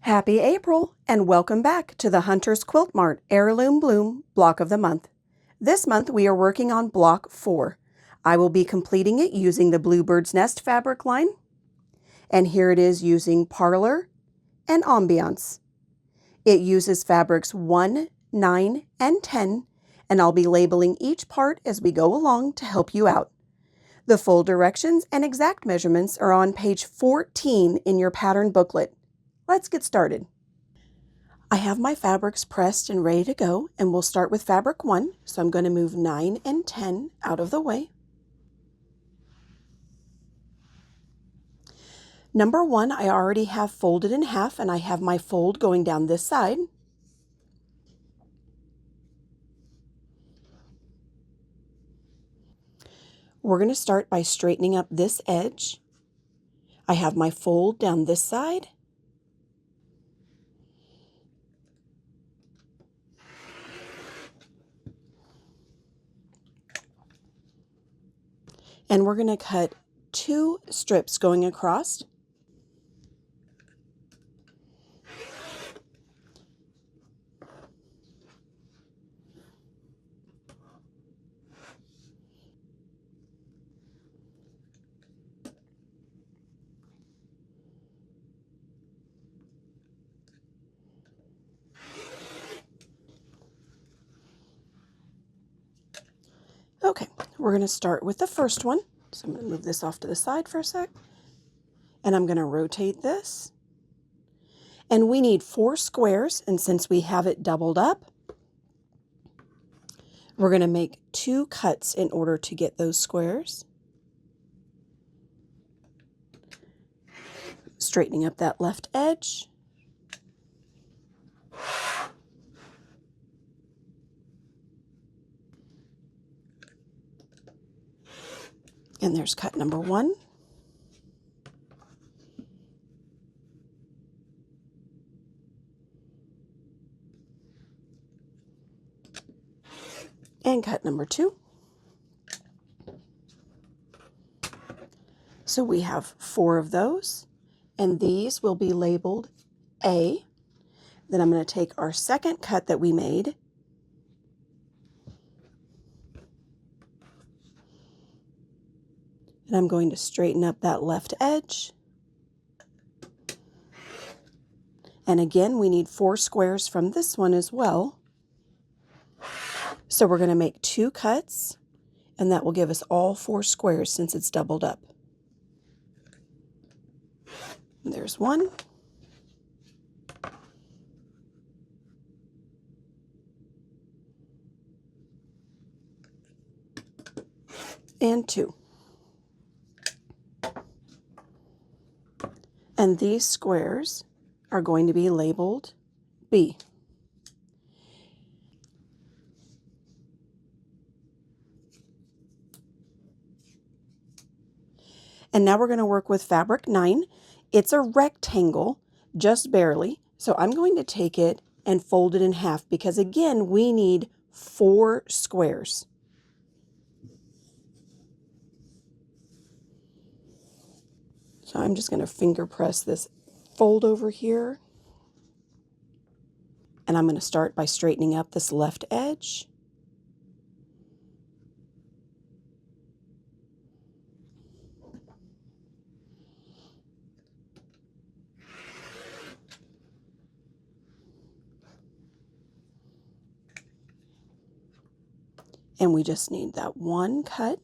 Happy April and welcome back to the Hunter's Quilt Mart Heirloom Bloom Block of the Month. This month we are working on Block 4. I will be completing it using the Bluebird's Nest fabric line. And here it is using Parlor and Ambiance. It uses fabrics 1, 9, and 10, and I'll be labeling each part as we go along to help you out. The full directions and exact measurements are on page 14 in your pattern booklet. Let's get started. I have my fabrics pressed and ready to go, and we'll start with fabric 1. So I'm going to move 9 and 10 out of the way. Number 1, I already have folded in half, and I have my fold going down this side. We're going to start by straightening up this edge. I have my fold down this side. And we're going to cut 2 strips going across. Okay, we're going to start with the first one. So I'm going to move this off to the side for a sec. And I'm going to rotate this. And we need 4 squares, and since we have it doubled up, we're going to make 2 cuts in order to get those squares. Straightening up that left edge. And there's cut number 1. And cut number 2. So we have 4 of those, and these will be labeled A. Then I'm going to take our second cut that we made, and I'm going to straighten up that left edge. And again, we need 4 squares from this one as well. So we're going to make 2 cuts, and that will give us all 4 squares since it's doubled up. And there's 1. And 2. And these squares are going to be labeled B. And now we're going to work with fabric 9. It's a rectangle, just barely. So I'm going to take it and fold it in half because, again, we need 4 squares. So I'm just going to finger press this fold over here. And I'm going to start by straightening up this left edge. And we just need that 1 cut.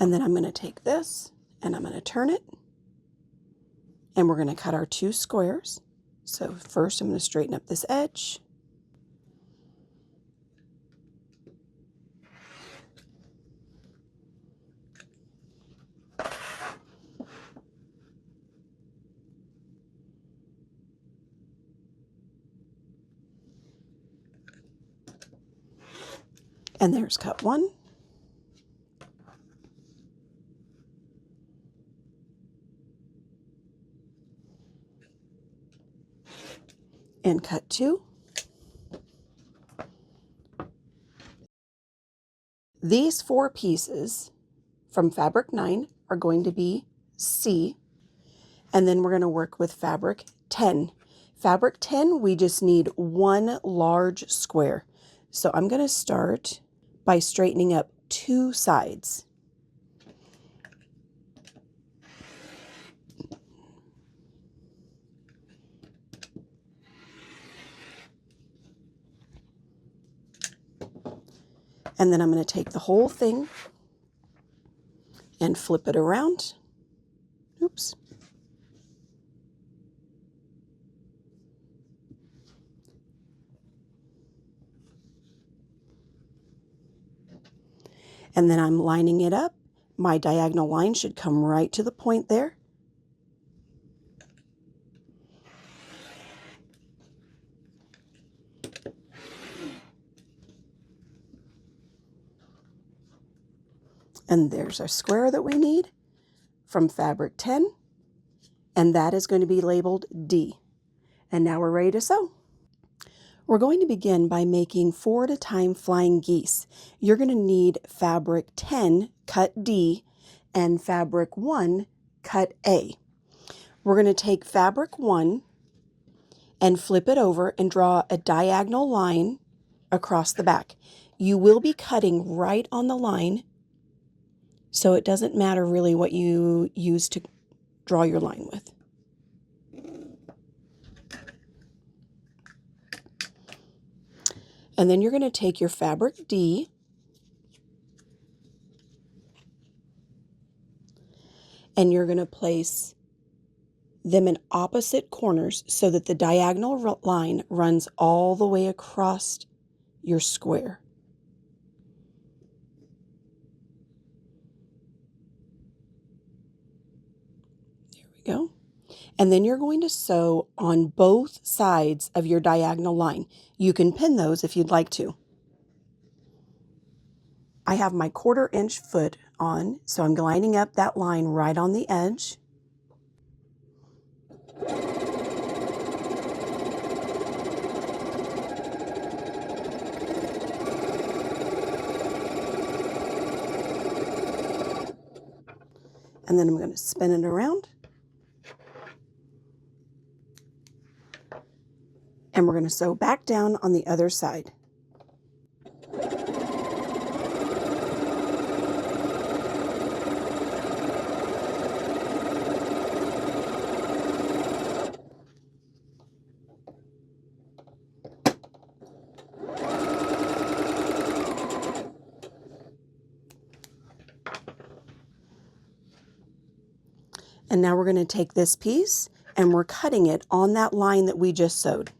And then I'm going to take this and I'm going to turn it. And we're going to cut our 2 squares. So first I'm going to straighten up this edge. And there's cut 1. and cut 2. These 4 pieces from fabric 9 are going to be C, and then we're going to work with fabric 10. Fabric 10, we just need 1 large square. So I'm going to start by straightening up 2 sides. And then I'm going to take the whole thing and flip it around. Oops. And then I'm lining it up. My diagonal line should come right to the point there. And there's our square that we need from fabric 10. And that is going to be labeled D. And now we're ready to sew. We're going to begin by making 4 at a time flying geese. You're going to need fabric 10, cut D, and fabric 1, cut A. We're going to take fabric 1 and flip it over and draw a diagonal line across the back. You will be cutting right on the line, so it doesn't matter really what you use to draw your line with. And then you're going to take your fabric D and you're going to place them in opposite corners so that the diagonal line runs all the way across your square. There we go. And then you're going to sew on both sides of your diagonal line. You can pin those if you'd like to. I have my 1/4 inch foot on, so I'm lining up that line right on the edge. And then I'm going to spin it around. And we're going to sew back down on the other side. And now we're going to take this piece and we're cutting it on that line that we just sewed.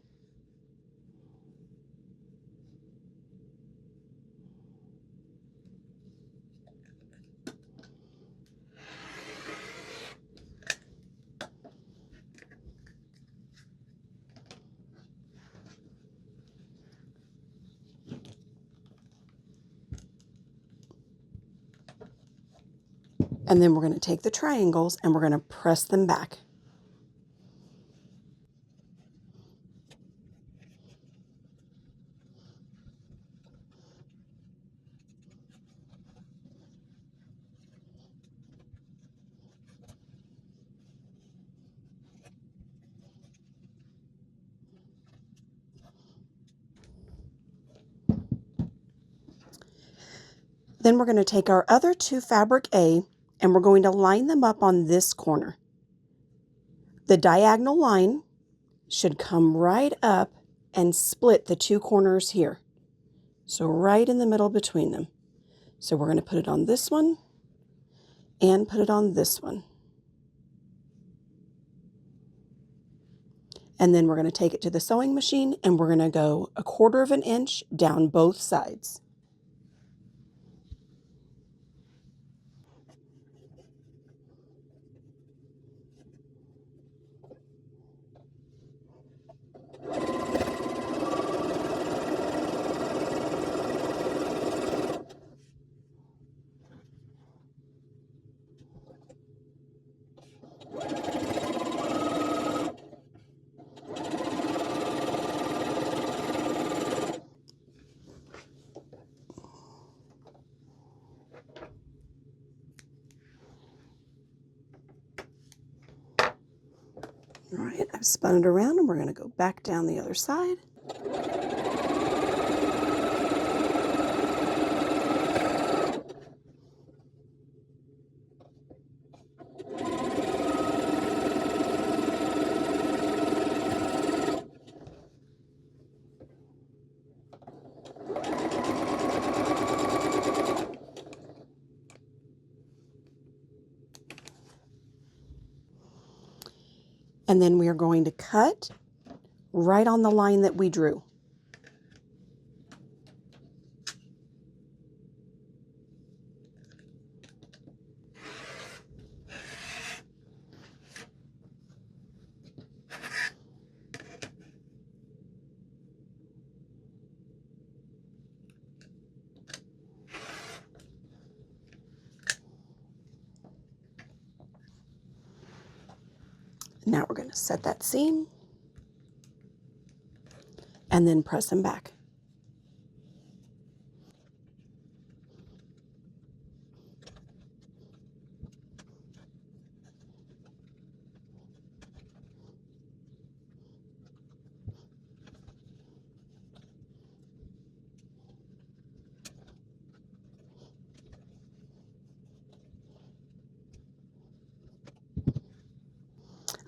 And then we're going to take the triangles and we're going to press them back. Then we're going to take our other 2 fabric A and we're going to line them up on this corner. The diagonal line should come right up and split the 2 corners here. So right in the middle between them. So we're going to put it on this one and put it on this one. And then we're going to take it to the sewing machine and we're going to go 1/4 inch down both sides. right, I've spun it around and we're going to go back down the other side. And then we are going to cut right on the line that we drew. Now we're going to set that seam and then press them back.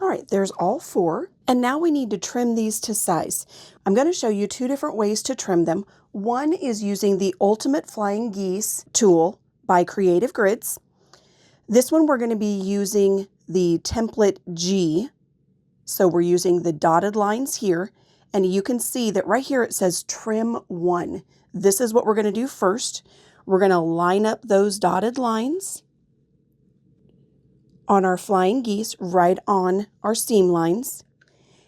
All right, there's all 4. And now we need to trim these to size. I'm going to show you 2 different ways to trim them. One is using the Ultimate Flying Geese tool by Creative Grids. This one we're going to be using the template G. So we're using the dotted lines here. And you can see that right here it says trim 1. This is what we're going to do first. We're going to line up those dotted lines on our flying geese right on our seam lines,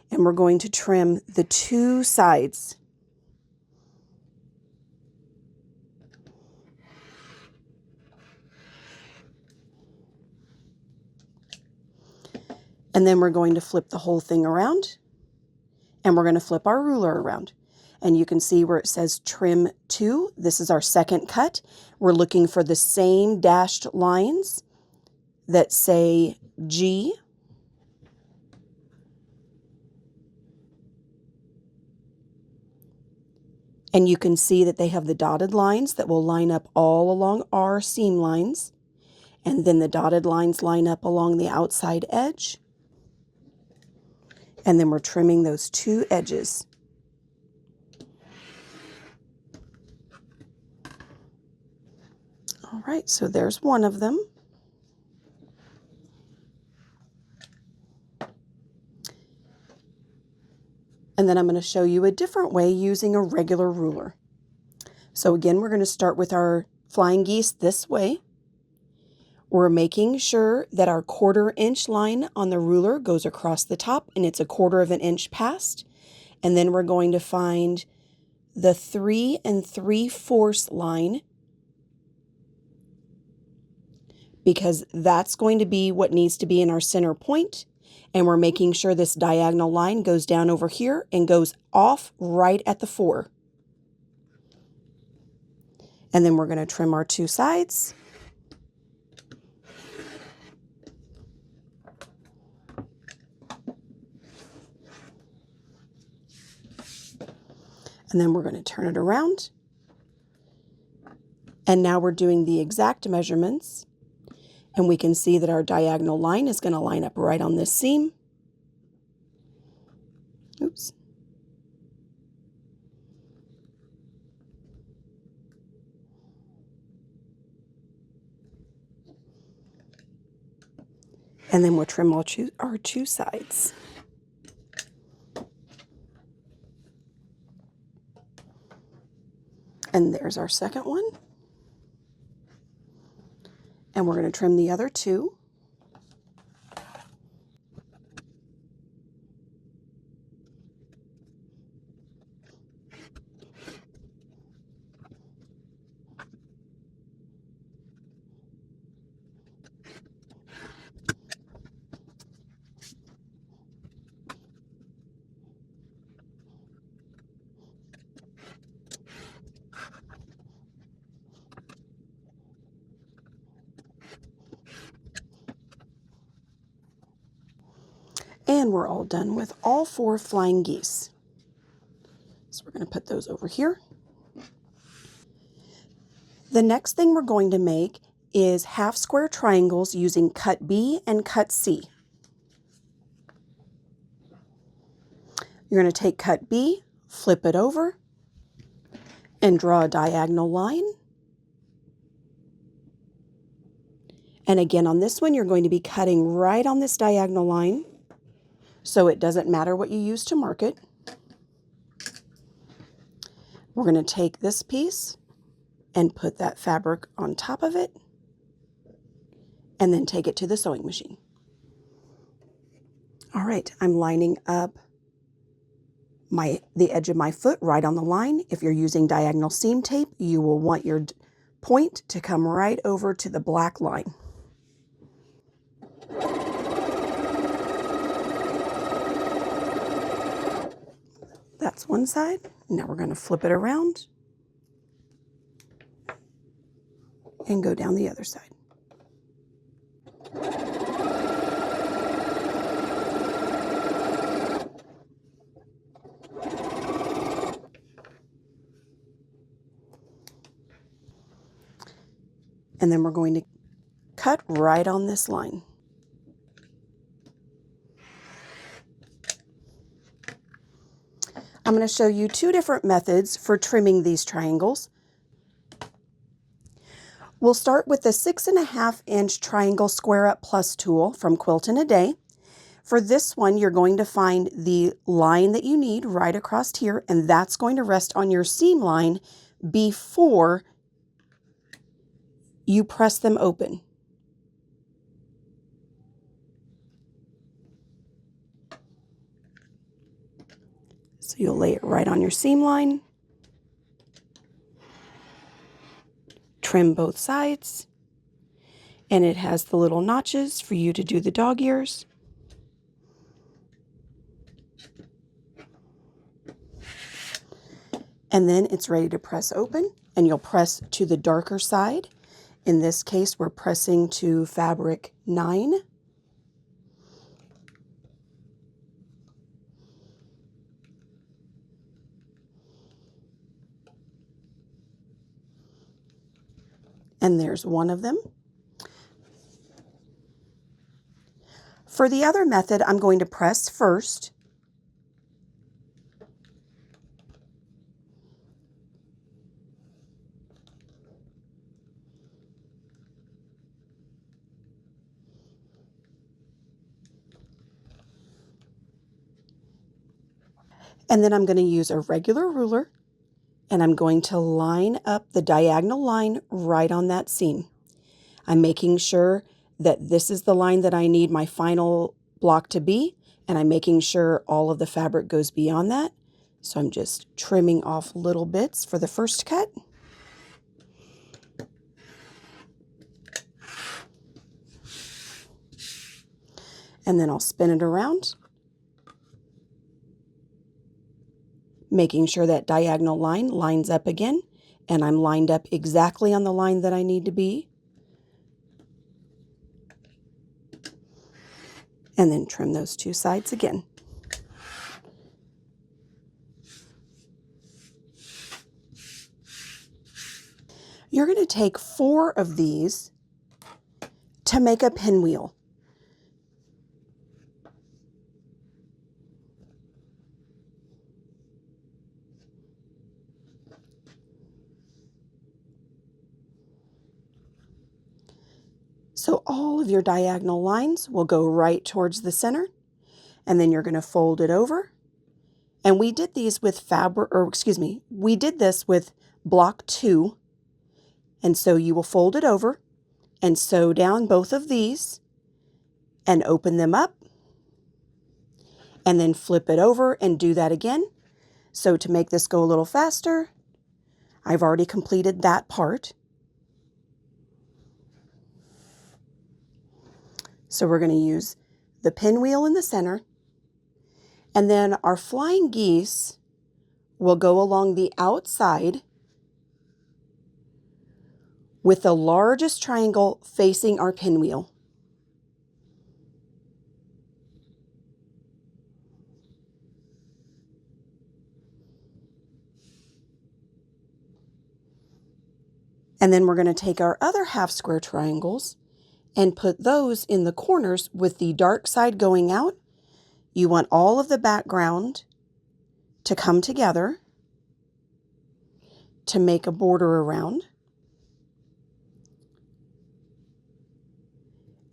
and we're going to trim the 2 sides. And then we're going to flip the whole thing around, and we're going to flip our ruler around. And you can see where it says trim 2. This is our second cut. We're looking for the same dashed lines that say G. And you can see that they have the dotted lines that will line up all along our seam lines. And then the dotted lines line up along the outside edge. And then we're trimming those 2 edges. All right, so there's one of them. And then I'm going to show you a different way using a regular ruler. So again, we're going to start with our flying geese this way. We're making sure that our 1/4 inch line on the ruler goes across the top and it's a 1/4 inch past. And then we're going to find the 3 3/4 line, because that's going to be what needs to be in our center point. And we're making sure this diagonal line goes down over here and goes off right at the 4. And then we're going to trim our 2 sides. And then we're going to turn it around. And now we're doing the exact measurements. And we can see that our diagonal line is going to line up right on this seam. Oops. And then we'll trim our 2 sides. And there's our second one. And we're going to trim the other 2. And we're all done with all 4 flying geese. So we're going to put those over here. The next thing we're going to make is half square triangles using cut B and cut C. You're going to take cut B, flip it over, and draw a diagonal line. And again, on this one, you're going to be cutting right on this diagonal line, so it doesn't matter what you use to mark it. We're going to take this piece and put that fabric on top of it, and then take it to the sewing machine. All right, I'm lining up the edge of my foot right on the line. If you're using diagonal seam tape, you will want your point to come right over to the black line. That's one side. Now we're going to flip it around and go down the other side. And then we're going to cut right on this line. I'm going to show you 2 different methods for trimming these triangles. We'll start with the 6.5-inch triangle square up plus tool from Quilt in a Day. For this one, you're going to find the line that you need right across here, and that's going to rest on your seam line before you press them open. So you'll lay it right on your seam line, trim both sides, and it has the little notches for you to do the dog ears. And then it's ready to press open, and you'll press to the darker side. In this case, we're pressing to fabric 9. And there's one of them. For the other method, I'm going to press first. And then I'm going to use a regular ruler, and I'm going to line up the diagonal line right on that seam. I'm making sure that this is the line that I need my final block to be, and I'm making sure all of the fabric goes beyond that. So I'm just trimming off little bits for the first cut. And then I'll spin it around, making sure that diagonal line lines up again, and I'm lined up exactly on the line that I need to be. And then trim those 2 sides again. You're going to take 4 of these to make a pinwheel. So all of your diagonal lines will go right towards the center, and then you're going to fold it over. And we did these with we did this with block 2. And so you will fold it over and sew down both of these and open them up, and then flip it over and do that again. So to make this go a little faster, I've already completed that part. So we're going to use the pinwheel in the center, and then our flying geese will go along the outside with the largest triangle facing our pinwheel. And then we're going to take our other half square triangles and put those in the corners with the dark side going out. You want all of the background to come together to make a border around.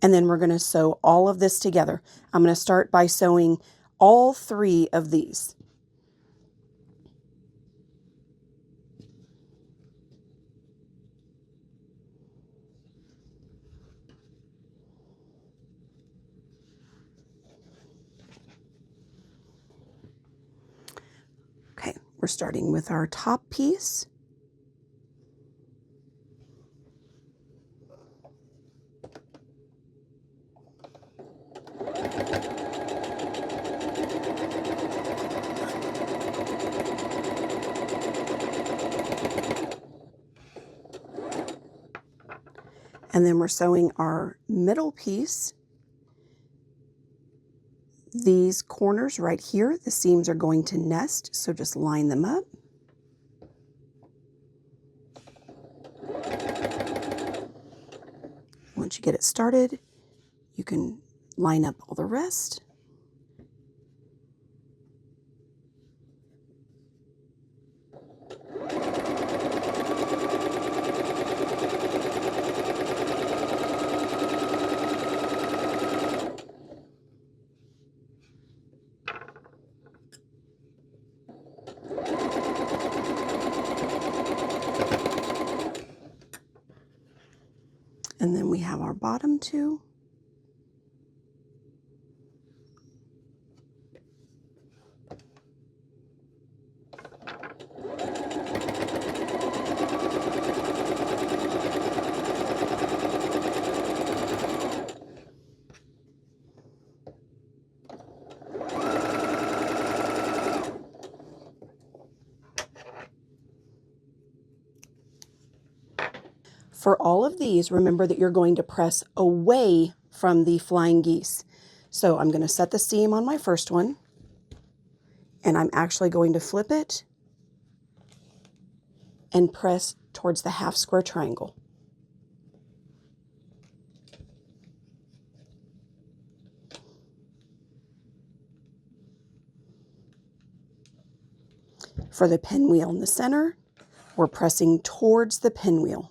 And then we're going to sew all of this together. I'm going to start by sewing all 3 of these. Okay, we're starting with our top piece. And then we're sewing our middle piece. These corners right here, the seams are going to nest, so just line them up. Once you get it started, you can line up all the rest. And then we have our bottom 2. For all of these, remember that you're going to press away from the flying geese. So I'm going to set the seam on my first one, and I'm actually going to flip it and press towards the half square triangle. For the pinwheel in the center, we're pressing towards the pinwheel.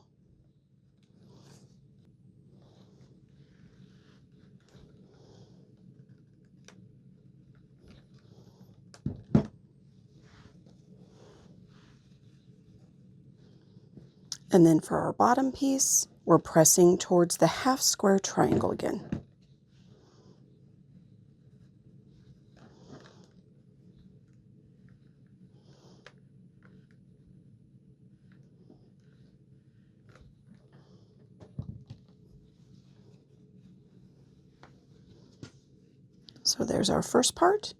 And then for our bottom piece, we're pressing towards the half square triangle again. So there's our first part.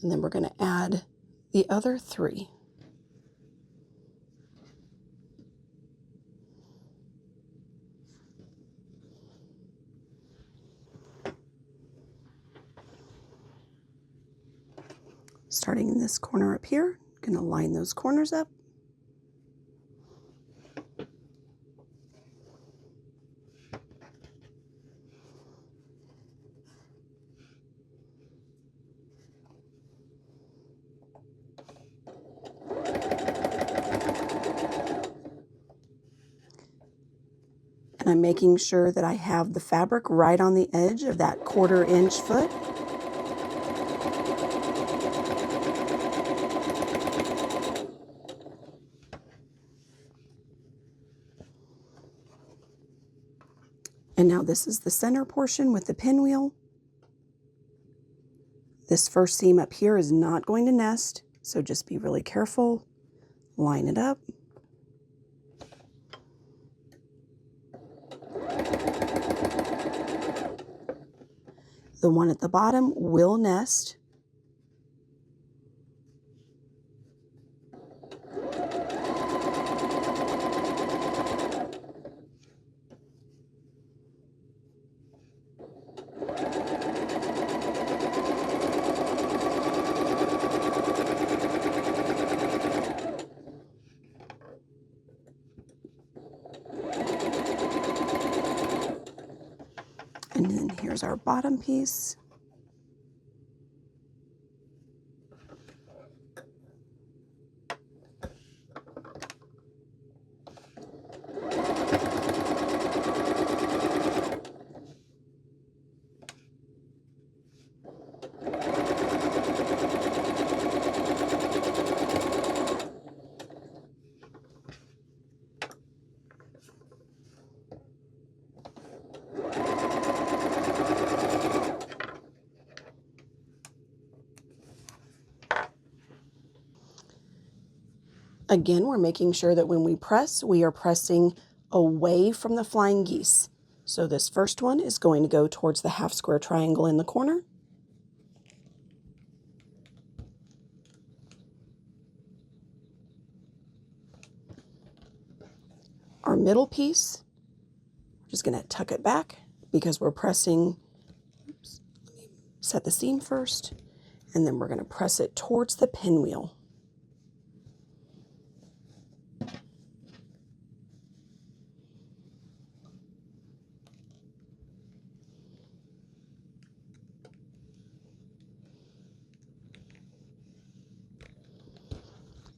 And then we're going to add the other 3. Starting in this corner up here, I'm going to line those corners up. And I'm making sure that I have the fabric right on the edge of that 1/4 inch foot. And now this is the center portion with the pinwheel. This first seam up here is not going to nest, so just be really careful. Line it up. The one at the bottom will nest. here's our bottom piece. Again, we're making sure that when we press, we are pressing away from the flying geese. So this first one is going to go towards the half square triangle in the corner. Our middle piece, we're just going to tuck it back because we're pressing, oops, let me set the seam first, and then we're going to press it towards the pinwheel.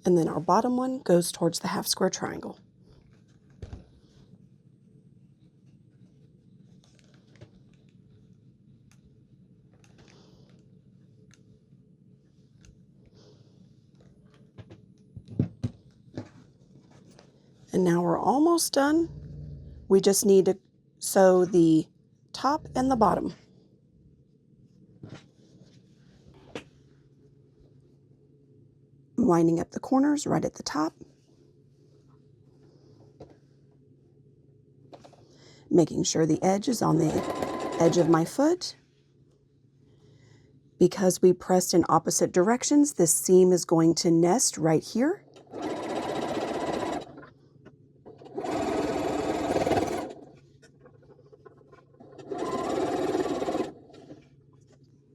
And then our bottom one goes towards the half square triangle. And now we're almost done. We just need to sew the top and the bottom. I'm lining up the corners right at the top, making sure the edge is on the edge of my foot. Because we pressed in opposite directions, this seam is going to nest right here.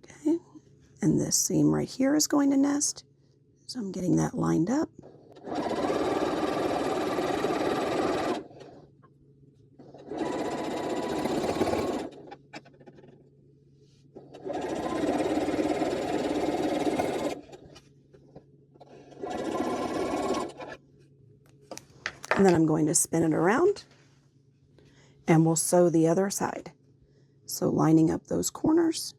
Okay, and this seam right here is going to nest. So I'm getting that lined up. And then I'm going to spin it around and we'll sew the other side. So lining up those corners.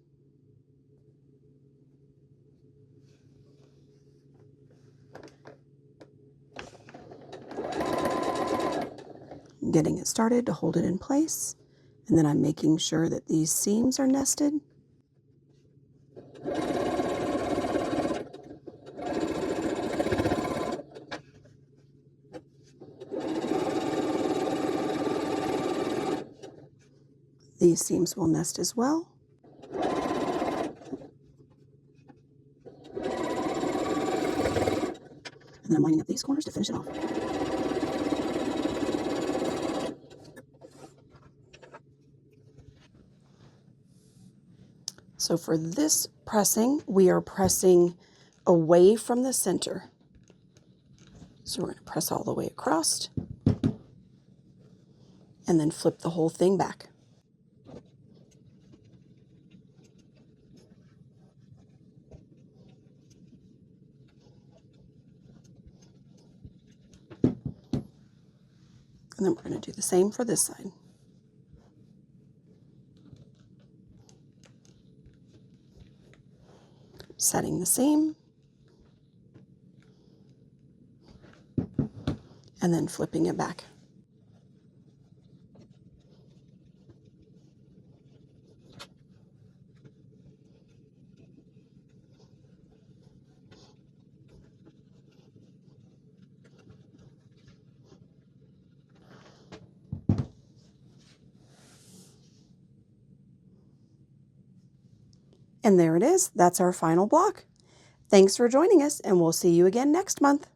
Getting it started to hold it in place, and then I'm making sure that these seams are nested. These seams will nest as well. And then I'm lining up these corners to finish it off. So for this pressing, we are pressing away from the center. So we're going to press all the way across and then flip the whole thing back. And then we're going to do the same for this side. Setting the seam. And then flipping it back. And there it is. That's our final block. Thanks for joining us, and we'll see you again next month.